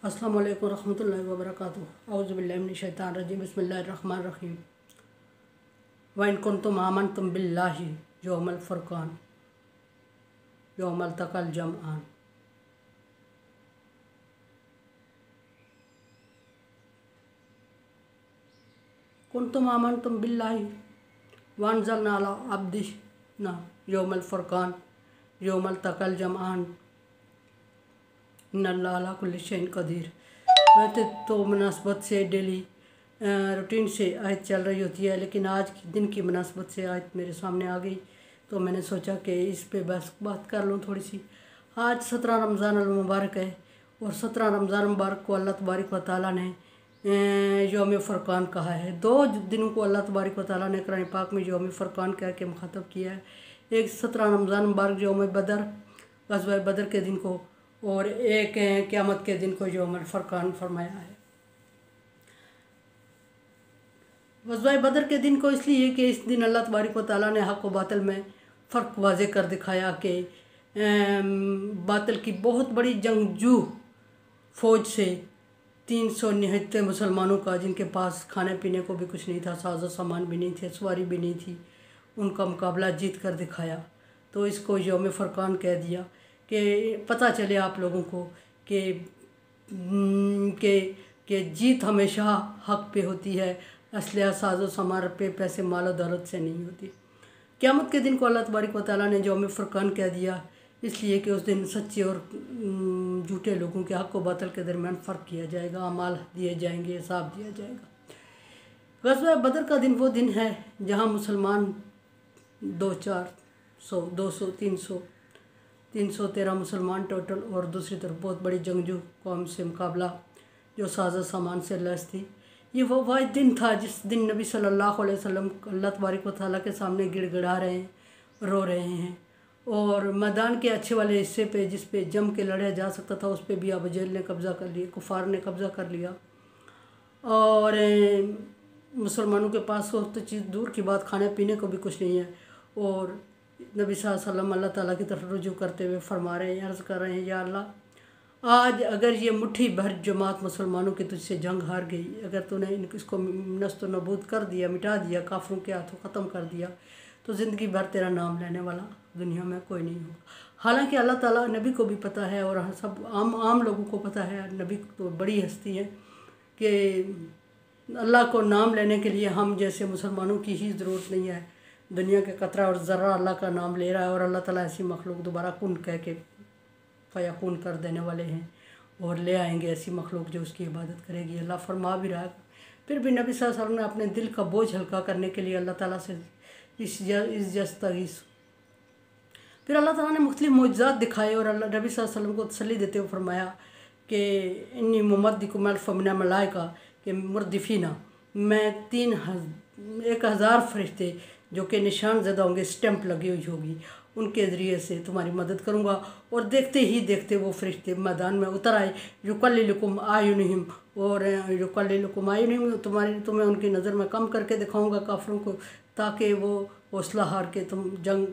अस्सलामु अलैकुम रहमतुल्लाहि व बरकातुहू। औज़ु बिल्लाहि मिनश शैतानिर रजीम। बिस्मिल्लाहिर रहमानिर रहीम। व इन कुंतुम आमनतुम बिल्लाहि यौमल फुरक़ान यौमल तक़ल जमआन। कुंतुम आमनतुम बिल्लाहि व अंज़लना अला अब्दिना यौमल फुरक़ान यौमल तक़ल जमआन इन्नल्लाह अला कुल्लि शैइन क़दीर। वैसे तो मुनासबत से डेली रूटीन से आयत चल रही होती है, लेकिन आज के दिन की मुनासबत से आयत मेरे सामने आ गई तो मैंने सोचा कि इस पे बस बात कर लूँ थोड़ी सी। आज 17 रमज़ान अल मुबारक है और 17 रमज़ान मुबारक को अल्लाह तबारक व तआला ने यौम फ़ुरक़ान कहा है। दो दिनों को अल्लाह तबारक व तआला ने कुरान पाक में यौम फ़ुरक़ान कह के मुखातब किया है। एक 17 रमज़ान मुबारक यौम बदर ग़ज़वा बदर के दिन को, और एक क़यामत के दिन को यौम फ़ुरक़ान फरमाया है। ग़ज़वा बदर के दिन को इसलिए कि इस दिन अल्लाह तबारक व तआला ने हक़ व बातिल में फ़र्क वाज़े कर दिखाया कि बातिल की बहुत बड़ी जंगजू फ़ौज से 379 मुसलमानों का, जिनके पास खाने पीने को भी कुछ नहीं था, साजो सामान भी नहीं थे, सवारी भी नहीं थी, उनका मुकाबला जीत कर दिखाया। तो इसको यौम फ़ुरक़ान कह दिया कि पता चले आप लोगों को कि जीत हमेशा हक़ पे होती है, असलिया साजो सामान पे पैसे माल दौलत से नहीं होती। क़यामत के दिन को अल्लाह तबारक व तआला ने यौम फ़ुरक़ान कह दिया इसलिए कि उस दिन सच्चे और झूठे लोगों के हक़ व बातिल के दरमियान फ़र्क किया जाएगा, अमाल दिए जाएंगे, हिसाब दिया जाएगा। ग़ज़वा बदर का दिन वो दिन है जहाँ मुसलमान 313 मुसलमान टोटल, और दूसरी तरफ बहुत बड़ी जंगजू कौम से मुकाबला जो साजो सामान से लैस थी। ये वो वाहिद दिन था जिस दिन नबी सल्लल्लाहु अलैहि वसल्लम अल्लाह तबारक व तआला के सामने गिड़गिड़ा रहे हैं, रो रहे हैं, और मैदान के अच्छे वाले हिस्से पे जिस पे जम के लड़ा जा सकता था उस पे भी अबू जहल ने कब्ज़ा कर लिया, कुफ़ार ने कब्ज़ा कर लिया, और मुसलमानों के पास तो चीज़ दूर की बात, खाने पीने को भी कुछ नहीं है। और नबी सल्लल्लाहु अलैहि वसल्लम अल्लाह ताला की तरफ रुजू करते हुए फरमा रहे हैं, अर्ज़ कर रहे हैं, या अल्लाह, आज अगर ये मुट्ठी भर जमात मुसलमानों की तुझसे जंग हार गई, अगर तूने इसको नस्त नबूद कर दिया, मिटा दिया, काफरों के हाथों ख़त्म कर दिया, तो ज़िंदगी भर तेरा नाम लेने वाला दुनिया में कोई नहीं होगा। हालांकि अल्लाह ताला नबी को भी पता है और सब आम लोगों को पता है, नबी तो बड़ी हस्ती है कि अल्लाह को नाम लेने के लिए हम जैसे मुसलमानों की ही ज़रूरत नहीं है। दुनिया के कतरा और ज़र्रा अल्लाह का नाम ले रहा है, और अल्लाह ताला ऐसी मखलूक दोबारा कुन कह के फ़याकून कर देने वाले हैं और ले आएंगे ऐसी मखलूक जो उसकी इबादत करेगी। अल्लाह फरमा भी रहा है। फिर भी नबी सल्लल्लाहु अलैहि वसल्लम ने अपने दिल का बोझ हल्का करने के लिए अल्लाह ताला से फिर अल्लाह ताला ने मुख्तलिफ मौजज़ात दिखाए और नबी सल्लल्लाहु अलैहि वसल्लम को तसल्ली देते हुए फरमाया कि इन्नी मुमद्दिकुम अल्फ़ मिनल मलाइका के मुर्दिफ़ीना, मैं 1000 फरिश्ते जो कि निशान ज़दा होंगे, स्टैंप लगी हुई होगी, उनके ज़रिए से तुम्हारी मदद करूँगा। और देखते ही देखते वो फरिश्ते मैदान में उतर आए। युक़ल्लिलुकुम आयुनिहिम, और युक़ल्लिलुकुम आयुनिहिम, तुम्हें उनकी नज़र में कम करके दिखाऊँगा काफिरों को, ताकि वो हौसला हार के तुम जंग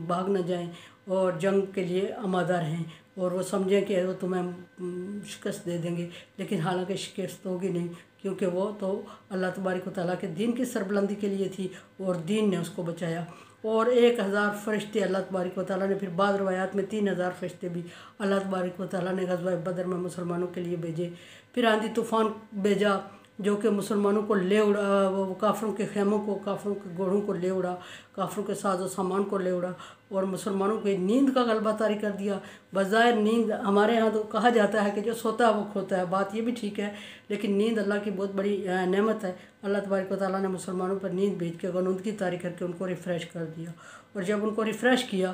भाग न जाएं और जंग के लिए आमादा रहें, और वो समझें कि वो तुम्हें शिकस्त दे देंगे, लेकिन हालांकि शिकस्त होगी नहीं, क्योंकि वो तो अल्लाह तबारक व तआला के दीन की सरबुलंदी के लिए थी और दीन ने उसको बचाया। और 1000 फरिश्ते अल्लाह तबारक व तआला ने, फिर बाद रवायात में 3000 फरिश्ते भी अल्लाह तबारक व तआला ने ग़ज़वा बदर में मुसलमानों के लिए भेजे। फिर आंधी तूफ़ान भेजा जो कि मुसलमानों को ले उड़ा, वो काफिरों के खेमों को, काफिरों के घोड़ों को ले उड़ा, काफिरों के साजो सामान को ले उड़ा, और मुसलमानों को नींद का गलबा तारी कर दिया। बज़ाहिर नींद, हमारे यहाँ तो कहा जाता है कि जो सोता है वो खोता है, बात ये भी ठीक है, लेकिन नींद अल्लाह की बहुत बड़ी नेमत है। अल्लाह तबारक व तआला ने मुसलमानों पर नींद भेज के गनूदगी तारी करके उनको रिफ़्रेश कर दिया, और जब उनको रिफ़्रेश किया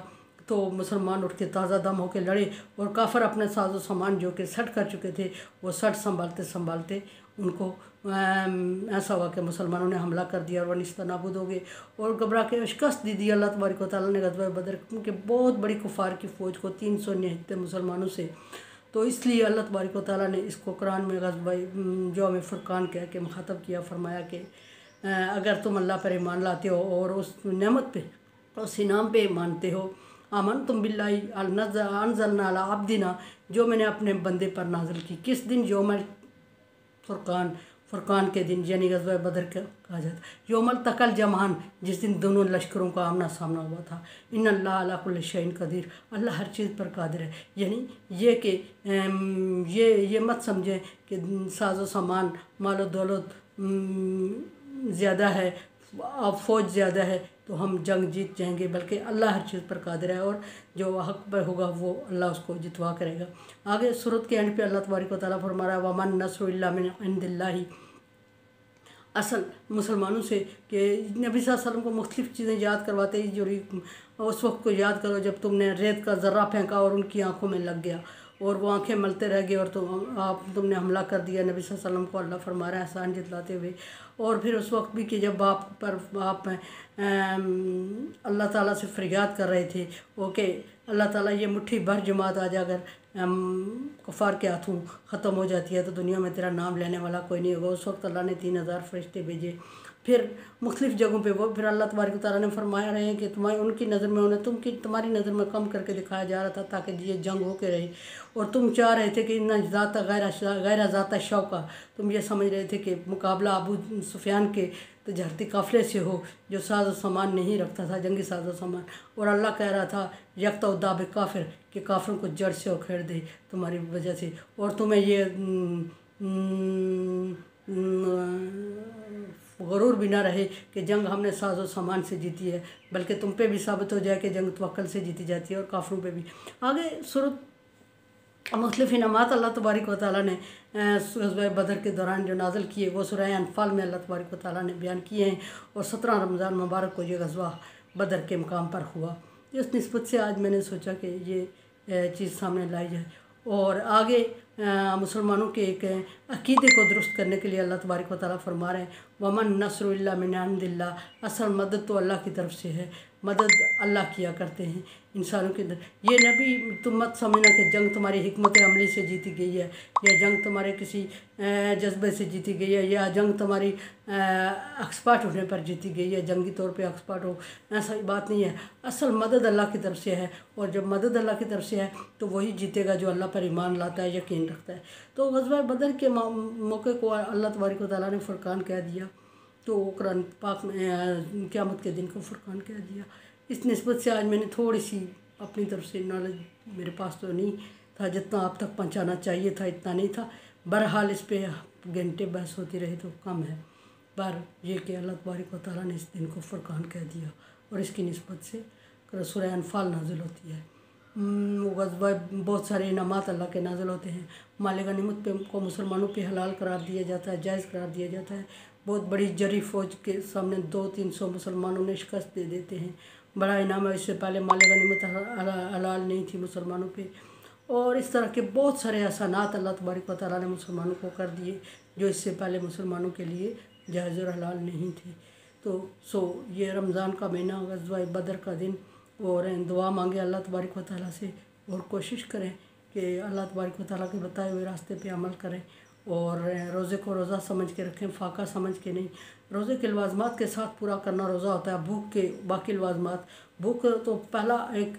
तो मुसलमान उठ के ताज़ा दम होकर लड़े, और काफिर अपने साजो सामान जो कि सट कर चुके थे वो सट संभालते संभालते उनको ऐसा हुआ कि मुसलमानों ने हमला कर दिया और वह निस्ता नाबूद हो गए और घबरा के शिकस्त दे दी अल्लाह तबारक व तआला ने ग़ज़वा बदर के बहुत बड़ी कुफ़ार की फ़ौज को 379 मुसलमानों से। तो इसलिए अल्लाह तबारक व तआला ने इसको कुरान में ग़ज़वा यौम फ़ुरक़ान कह के मुखातब किया, फरमाया कि अगर तुम अल्लाह पर ईमान लाते हो और उस नेमत पे, उस इनाम पे मानते हो, आमन तुम बिल्लाहि अनज़लना अला अब्दिना, जो मैंने अपने बंदे पर नाजिल की। किस दिन? यौमल फुरकान, फुरकान के दिन, यानी ग़ज़वा बदर का कहा जाता है। यौमल तकल जमान, जिस दिन दोनों लश्करों का आमना सामना हुआ था। इन्नल्लाह अला कुल्लि शैइन क़दीर, अल्लाह हर चीज़ पर कादिर है। यानी ये कि ये मत समझें कि साजो सामान, मालो दौलत ज़्यादा है, अब फ़ौज ज़्यादा है तो हम जंग जीत जाएंगे, बल्कि अल्लाह हर चीज़ पर कादिर है और जो हक़ पर होगा वो अल्लाह उसको जितवा करेगा। आगे सूरत के एंड पे अल्लाह तबारक व तआला फरमा रहा है, वमन नस्रु इल्ला मिन इंदिल्लाहि। असल मुसलमानों से कि नबी सल्लल्लाहु अलैहि वसल्लम को मुख्तलिफ़ चीज़ें याद करवाते ही, जो उस वक्त को याद करो जब तुमने रेत का ज़र्रा फेंका और उनकी आंखों में लग गया और वो आंखें मलते रह गए और तुमने हमला कर दिया। नबी सल्लल्लाहु अलैहि वसल्लम को अल्लाह फरमा रहा है एहसान जतलाते हुए। और फिर उस वक्त भी कि जब आप अल्लाह ताला से फरियाद कर रहे थे, ओके अल्लाह ताला ये मुट्ठी भर जमात आज अगर कुफार के हाथों ख़त्म हो जाती है तो दुनिया में तेरा नाम लेने वाला कोई नहीं होगा। उस वक्त अल्लाह ने 3000 फरिश्ते भेजे। फिर मुख्तलिफ़ जगहों पे वो फिर अल्लाह तबारक व तआला ने फरमाया रहे हैं कि तुम्हारी उनकी नज़र में उन्हें तुम्हारी नज़र में कम करके दिखाया जा रहा था ताकि ये जंग होके रहे। और तुम चाह रहे थे कि इन्ना ज़ाता गैर ज़ाता शौका, तुम ये समझ रहे थे कि मुकाबला अबू सुफियान के तजारती काफ़िले से हो जो साजो सामान नहीं रखता था, जंगी साजो सामान। और अल्लाह कह रहा था यकता उद्दाब काफिर, कि काफिरों को जड़ से उखेड़ दे तुम्हारी वजह से। और तुम्हें ये गरूर भी ना रहे कि जंग हमने साजो सामान से जीती है, बल्कि तुम पे भी साबित हो जाए कि जंग तवक्कल से जीती जाती है और काफिरों पे भी। आगे सूरत मुख्तलिफ़ इनामात अल्लाह तबारक व तआला ने ग़ज़वा बदर के दौरान जो नाज़िल किए वो सूरह अनफ़ाल में अल्लाह तबारक व तआला ने बयान किए हैं। और 17 रमज़ान मुबारक को ये ग़ज़वा बदर के मुकाम पर हुआ। इस निस्बत से आज मैंने सोचा कि ये चीज़ सामने लाई जाए। और आगे मुसलमानों के एक अक़ीदे को दुरुस्त करने के लिए अल्लाह तबारक व तआला फरमा रहे हैं, वमन नस्रु इल्ला मिन इंदिल्लाह। असल मदद तो अल्लाह की तरफ से है, मदद अल्लाह किया करते हैं इंसानों के अंदर। ये नबी तुम मत समझना कि जंग तुम्हारी हिकमत अमली से जीती गई है, या जंग तुम्हारे किसी जज्बे से जीती गई है, या जंग तुम्हारी एक्सपर्ट होने पर जीती गई है, जंगी तौर पे एक्सपर्ट हो, ऐसा बात नहीं है। असल मदद अल्लाह की तरफ से है, और जब मदद अल्लाह की तरफ से है तो वही जीतेगा जो अल्लाह पर ईमान लाता है, यकीन रखता है। तो ग़ज़वा बदर के मौके को अल्लाह तबारक व तआला ने फ़ुरक़ान कह दिया, तो कुरान पाक में क़यामत के दिन को फ़ुरक़ान कह दिया। इस निस्बत से आज मैंने थोड़ी सी अपनी तरफ से नॉलेज, मेरे पास तो नहीं था जितना आप तक पहुंचाना चाहिए था, इतना नहीं था। बहरहाल इस पे घंटे बहस होती रही तो कम है। पर यह कि अल्लाह तबारक व तआला ने इस दिन को फ़ुरक़ान कह दिया और इसकी निस्बत से सूरह अनफ़ाल नाज़िल होती है। ग़ज़वा बहुत सारे इनामात अल्लाह के नाज़िल होते हैं। माल गनीमत पे को मुसलमानों पे हलाल करार दिया जाता है, जायज़ करार दिया जाता है। बहुत बड़ी जरी फ़ौज के सामने 200-300 मुसलमानों ने शिकस्त दे देते हैं, बड़ा इनाम है। इससे पहले माल गनीमत हलाल नहीं थी मुसलमानों पे। और इस तरह के बहुत सारे एहसानात अल्लाह तबारक व तआला ने मुसलमानों को कर दिए जो इससे पहले मुसलमानों के लिए जायज़ और हलाल नहीं थे। तो ये रमज़ान का महीना, ग़ज़वा बदर का दिन, और दुआ मांगे अल्लाह तबारक व तआला से, और कोशिश करें कि अल्लाह तबारक व तआला के बताए हुए रास्ते पे अमल करें, और रोज़े को रोज़ा समझ के रखें, फ़ाका समझ के नहीं। रोज़े के लवाज़मात के साथ पूरा करना रोज़ा होता है, भूख के बाकी लवाज़मात। भूख तो पहला एक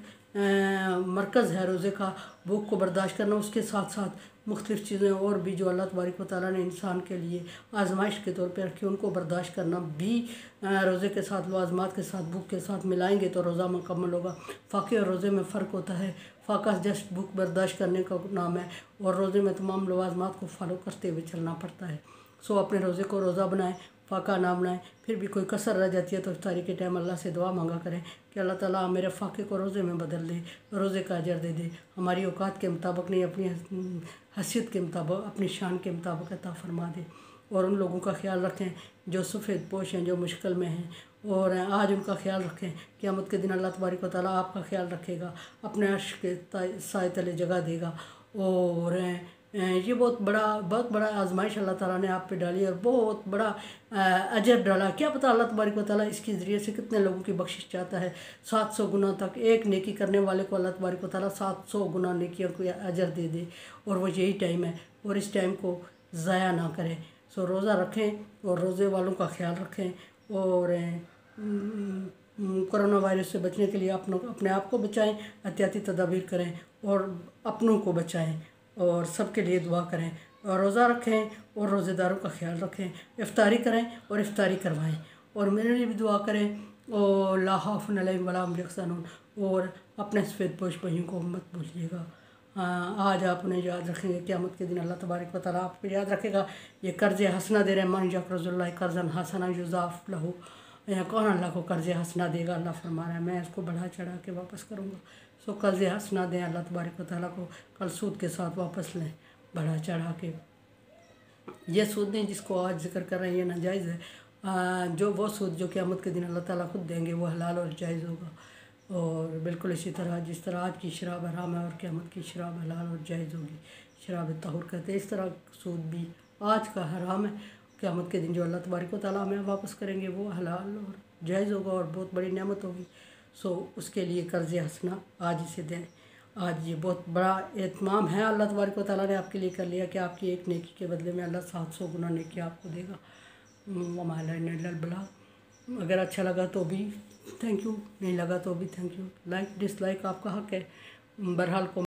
मरकज़ है रोज़े का, भूख को बर्दाश्त करना। उसके साथ साथ मुख्तलिफ़ चीज़ें और भी जो अल्लाह तबारक व तआला ने इंसान के लिए आजमाइश के तौर पे रखी, उनको बर्दाश्त करना भी रोज़े के साथ, लवाज़मात के साथ, भूख के साथ मिलाएंगे तो रोज़ा मुकम्मल होगा। फ़ाके और रोज़े में फ़र्क होता है। फ़ाका जस्ट भूख बर्दाश्त करने का नाम है, और रोज़े में तमाम लवाज़मात को फॉलो करते हुए चलना पड़ता है। अपने रोज़े को रोज़ा बनाएं, फ़ाका ना बनाएं। फिर भी कोई कसर रह जाती है तो इफ्तारी के टाइम अल्लाह से दुआ मांगा करें कि अल्लाह ताला मेरे फ़ाके को रोज़े में बदल दे, रोज़े का अजर दे दे। हमारी औकात के मुताबिक नहीं, अपनी हैसियत के मुताबिक, अपनी शान के मुताबिक अता फरमा दे। और उन लोगों का ख्याल रखें जो सफ़ेद पोश हैं, जो मुश्किल में हैं, और आज उनका ख्याल रखें। क़यामत के दिन अल्लाह तबारक व तआला आपका ख्याल रखेगा, अपने अर्श के साए तले जगह देगा। और ये बहुत बड़ा आजमाइश अल्लाह ताला ने आप पे डाली है, और बहुत बड़ा अजर डाला। क्या पता अल्लाह तबारक व तआला इसके ज़रिए से कितने लोगों की बख्शिश चाहता है। 700 गुना तक एक नेकी करने वाले को अल्लाह तबारक व तआला 700 गुना नेकियों को अजर दे दे, और वो यही टाइम है, और इस टाइम को ज़ाया ना करें। रोज़ा रखें और रोज़े वालों का ख्याल रखें, और कोरोना वायरस से बचने के लिए अपने आप को बचाएं, एहतियाती तदाबीर करें और अपनों को बचाएं और सबके लिए दुआ करें और रोज़ा रखें और रोज़ेदारों का ख्याल रखें, इफ्तारी करें और इफ्तारी करवाएं और मेरे लिए भी दुआ करें। और ला खौफुन अलैहिम वला हुम यहज़नून, और अपने सफ़ेद पोश भाइयों को मत भूलिएगा। आज आप उन्हें याद रखेंगे, क़यामत के दिन अल्लाह तबारक व तआला आपको याद रखेगा। ये कर्ज़ हसना दे रहे हैं, मन यक़रज़ुल्लाह कर्ज़न हसना युज़ाफ़ लहू, यहाँ कौन अल्लाह को कर्ज़ हसना देगा? अल्लाह फरमा रहा है मैं इसको बढ़ा चढ़ा के वापस करूँगा। सो कर्ज़ हसना दें अल्लाह तबारक व तआला को, कल सूद के साथ वापस लें बढ़ा चढ़ा के। ये सूद नहीं जिसको आज जिक्र कर रहे हैं ये नाजायज़ है, जो वो सूद जो क़यामत के दिन अल्लाह ताला खुद देंगे वो हलाल और जायज़ होगा। और बिल्कुल इसी तरह जिस तरह आज की शराब हराम है और क़यामत की शराब हलाल और जायज़ होगी, शराब तहूर कहते हैं, इस तरह सूद भी आज का हराम है, क़यामत के दिन जो अल्लाह तबारक व तआला हमें वापस करेंगे वो हलाल और जायज़ होगा और बहुत बड़ी नेमत होगी। सो उसके लिए कर्ज़ हसना आज इसे दें। आज ये बहुत बड़ा एहतमाम है, अल्लाह तबारक व तआला ने आपके लिए कर लिया कि आपकी एक नेकी के बदले में अल्लाह 700 गुना नेकी आपको देगा। वमाला अगर अच्छा लगा तो भी थैंक यू, नहीं लगा तो भी थैंक यू। लाइक डिसलाइक आपका हक है, बहरहाल को